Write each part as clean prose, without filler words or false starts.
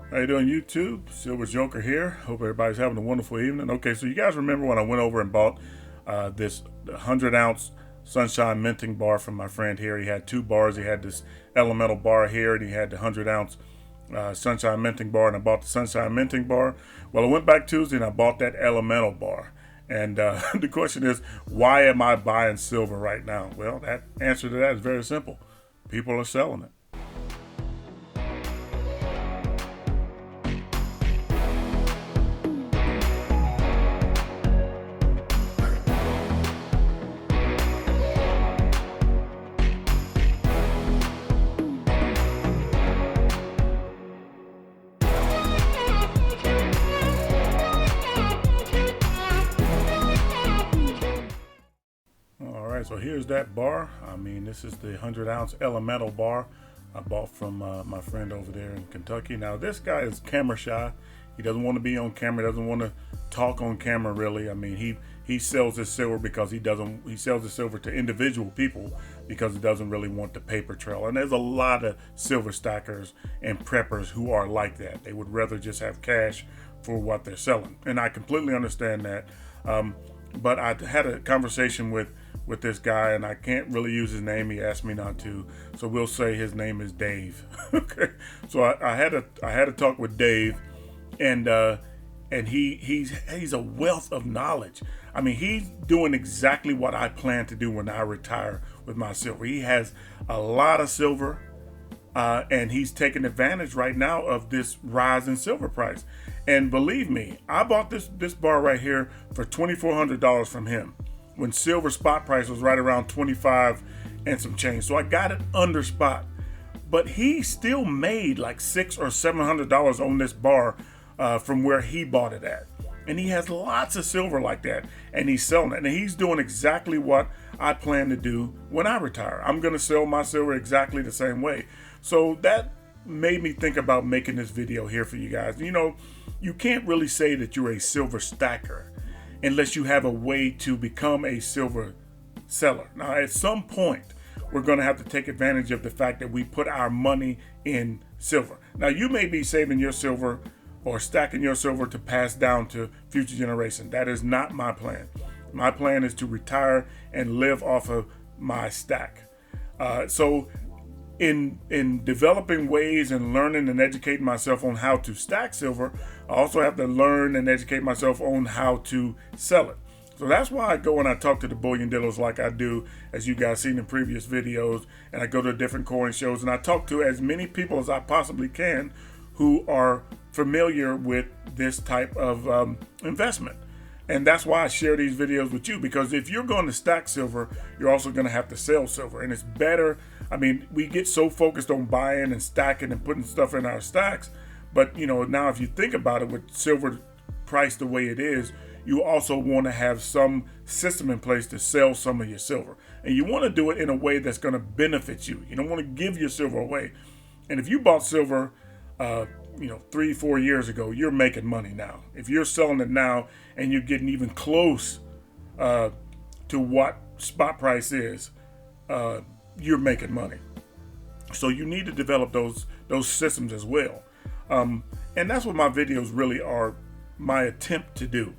How you doing, YouTube? Silver Joker here. Hope everybody's having a wonderful evening. Okay, so you guys remember when I went over and bought this 100-ounce Sunshine Minting bar from my friend here? He had two bars. He had this Elemental bar here, and he had the 100-ounce Sunshine Minting bar, and I bought the Sunshine Minting bar. Well, I went back Tuesday and I bought that Elemental bar. And the question is, why am I buying silver right now? Well, that answer to that is very simple. People are selling it. All right, so here's that bar. I mean, this is the 100-ounce Elemental bar I bought from my friend over there in Kentucky. Now, this guy is camera shy. He doesn't want to be on camera. Doesn't want to talk on camera, really. I mean, he sells his silver because he sells his silver to individual people because he doesn't really want the paper trail. And there's a lot of silver stackers and preppers who are like that. They would rather just have cash for what they're selling, and I completely understand that. But I had a conversation with this guy, and I can't really use his name. He asked me not to, so we'll say his name is Dave. Okay, so I had a talk with Dave, and he's a wealth of knowledge. I mean, he's doing exactly what I plan to do when I retire with my silver. He has a lot of silver, and he's taking advantage right now of this rise in silver price. And believe me, I bought this bar right here for $2,400 from him when silver spot price was right around 25 and some change. So I got it under spot, but he still made like $600 or $700 on this bar from where he bought it at. And he has lots of silver like that, and he's selling it. And he's doing exactly what I plan to do when I retire. I'm going to sell my silver exactly the same way. So that made me think about making this video here for you guys. You know, you can't really say that you're a silver stacker unless you have a way to become a silver seller. Now, at some point, we're going to have to take advantage of the fact that we put our money in silver. Now, you may be saving your silver or stacking your silver to pass down to future generations. That is not my plan. My plan is to retire and live off of my stack. So in developing ways and learning and educating myself on how to stack silver, I also have to learn and educate myself on how to sell it. So that's why I go and I talk to the bullion dealers like I do, as you guys seen in previous videos, and I go to different coin shows and I talk to as many people as I possibly can who are familiar with this type of investment. And that's why I share these videos with you, because if you're going to stack silver, you're also going to have to sell silver. And it's better. I mean, we get so focused on buying and stacking and putting stuff in our stacks. But, you know, now if you think about it, with silver price the way it is, you also want to have some system in place to sell some of your silver. And you want to do it in a way that's going to benefit you. You don't want to give your silver away. And if you bought silver, 3-4 years ago, you're making money now. If you're selling it now and you're getting even close to what spot price is, you're making money. So you need to develop those systems as well. And that's what my videos really are my attempt to do.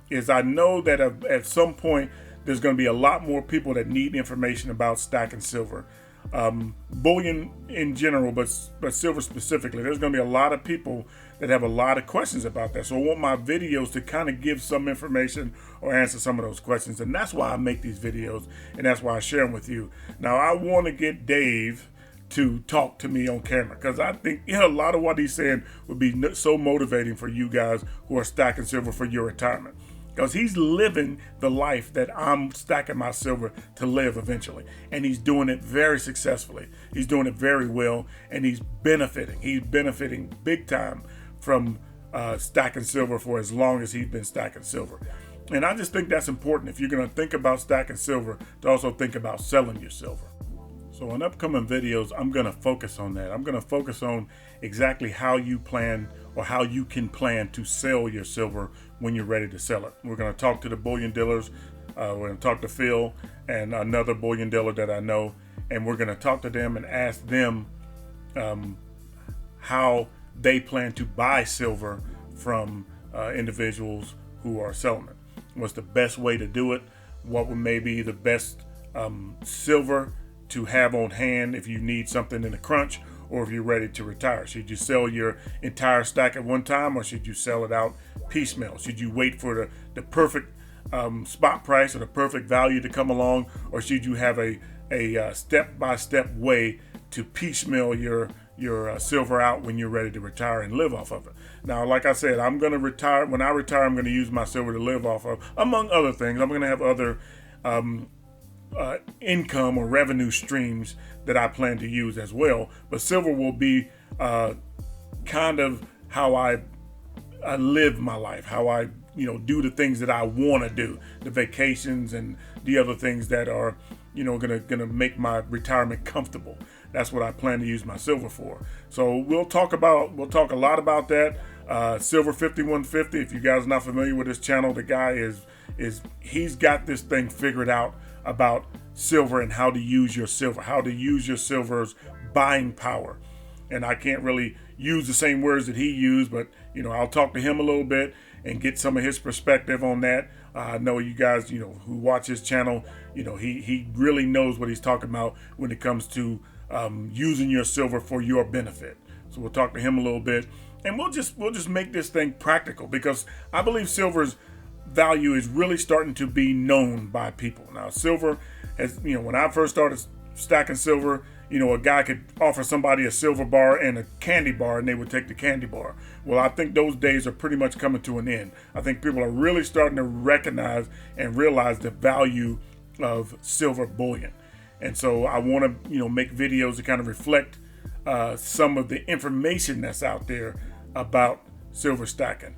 Is I know that at some point there's going to be a lot more people that need information about stacking silver. Bullion in general, but silver specifically. There's going to be a lot of people that have a lot of questions about that. So I want my videos to kind of give some information or answer some of those questions. And that's why I make these videos, and that's why I share them with you. Now, I want to get Dave to talk to me on camera, because I think a lot of what he's saying would be so motivating for you guys who are stacking silver for your retirement. Because he's living the life that I'm stacking my silver to live eventually. And he's doing it very successfully. He's doing it very well, and he's benefiting. He's benefiting big time from stacking silver for as long as he's been stacking silver. And I just think that's important. If you're going to think about stacking silver, to also think about selling your silver. So in upcoming videos, I'm going to focus on that. I'm going to focus on exactly how you plan, or how you can plan to sell your silver when you're ready to sell it. We're going to talk to the bullion dealers. We're going to talk to Phil and another bullion dealer that I know, and we're going to talk to them and ask them how they plan to buy silver from individuals who are selling it. What's the best way to do it? What would maybe the best silver to have on hand if you need something in a crunch, or if you're ready to retire? Should you sell your entire stack at one time, or should you sell it out piecemeal? Should you wait for the perfect spot price or the perfect value to come along, or should you have a step-by-step way to piecemeal your silver out when you're ready to retire and live off of it? Now, like I said, I'm going to retire. When I retire, I'm going to use my silver to live off of, among other things. I'm going to have other income or revenue streams that I plan to use as well. But silver will be kind of how I live my life, how I do the things that I want to do, the vacations and the other things that are gonna make my retirement comfortable. That's what I plan to use my silver for. So we'll talk a lot about that. Silver 5150. If you guys are not familiar with this channel, the guy he's got this thing figured out about silver and how to use your silver, how to use your silver's buying power. And I can't really use the same words that he used, but I'll talk to him a little bit and get some of his perspective on that. I know you guys, who watch his channel, he really knows what he's talking about when it comes to using your silver for your benefit. So we'll talk to him a little bit, and we'll just make this thing practical, because I believe silver's value is really starting to be known by people. Now, silver has, when I first started stacking silver, a guy could offer somebody a silver bar and a candy bar, and they would take the candy bar. Well, I think those days are pretty much coming to an end. I think people are really starting to recognize and realize the value of silver bullion. And so I want to, make videos to kind of reflect some of the information that's out there about silver stacking,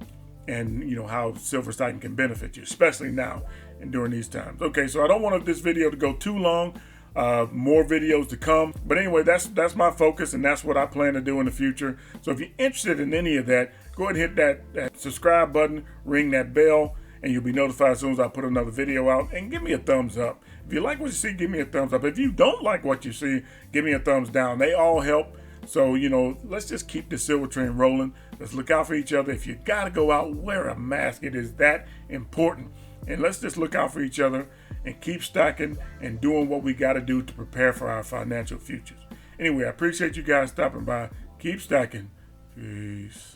and how silver stacking can benefit you, especially now and during these times. Okay, so I don't want this video to go too long. More videos to come, but anyway, that's my focus, and that's what I plan to do in the future. So if you're interested in any of that, go ahead and hit that subscribe button, ring that bell, and you'll be notified as soon as I put another video out. And give me a thumbs up. If you like what you see, give me a thumbs up. If you don't like what you see, give me a thumbs down. They all help. So let's just keep the silver train rolling. Let's look out for each other. If you gotta go out, wear a mask. It is that important. And let's just look out for each other and keep stacking and doing what we got to do to prepare for our financial futures. Anyway, I appreciate you guys stopping by. Keep stacking. Peace.